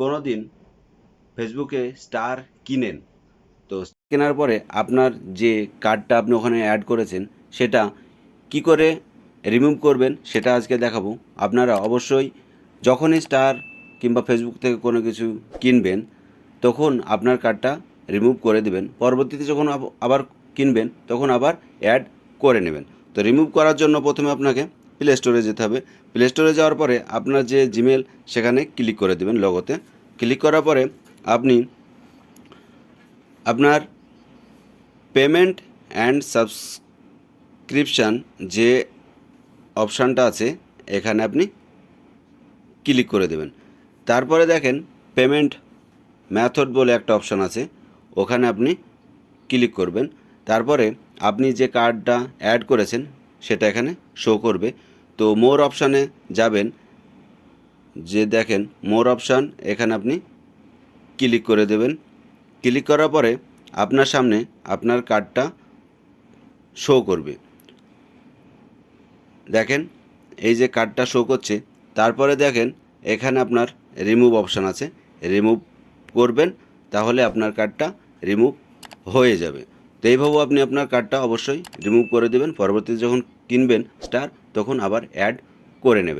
কোনো দিন ফেসবুকে স্টার কিনেন, তো কেনার পরে আপনার যে কার্ডটা আপনি ওখানে অ্যাড করেছেন সেটা কি করে রিমুভ করবেন সেটা আজকে দেখাবো। আপনারা অবশ্যই যখনই স্টার কিংবা ফেসবুক থেকে কোনো কিছু কিনবেন তখন আপনার কার্ডটা রিমুভ করে দেবেন। পরবর্তীতে যখন আবার কিনবেন তখন আবার অ্যাড করে নেবেন। তো রিমুভ করার জন্য প্রথমে আপনাকে প্লে স্টোরে যেতে হবে। প্লে স্টোরে যাওয়ার পরে আপনার যে জিমেল সেখানে ক্লিক করে দেবেন। লোগোতে ক্লিক করার পরে আপনি আপনার পেমেন্ট অ্যান্ড সাবস্ক্রিপশান যে অপশানটা আছে এখানে আপনি ক্লিক করে দেবেন। তারপরে দেখেন পেমেন্ট মেথড বলে একটা অপশান আছে, ওখানে আপনি ক্লিক করবেন। তারপরে আপনি যে কার্ডটা অ্যাড করেছেন সেটা এখানে শো করবে। তো মোর অপশানে যাবেন, যে দেখেন মোর অপশান, এখানে আপনি ক্লিক করে দেবেন। ক্লিক করার পরে আপনার সামনে আপনার কার্ডটা শো করবে। দেখেন এই যে কার্ডটা শো করছে। তারপরে দেখেন এখানে আপনার রিমুভ অপশান আছে, রিমুভ করবেন, তাহলে আপনার কার্ডটা রিমুভ হয়ে যাবে। তো এইভাবে আপনি আপনার কার্ডটা অবশ্যই রিমুভ করে দেবেন। পরবর্তীতে যখন কিনবেন স্টার তখন আবার অ্যাড করে নেবেন।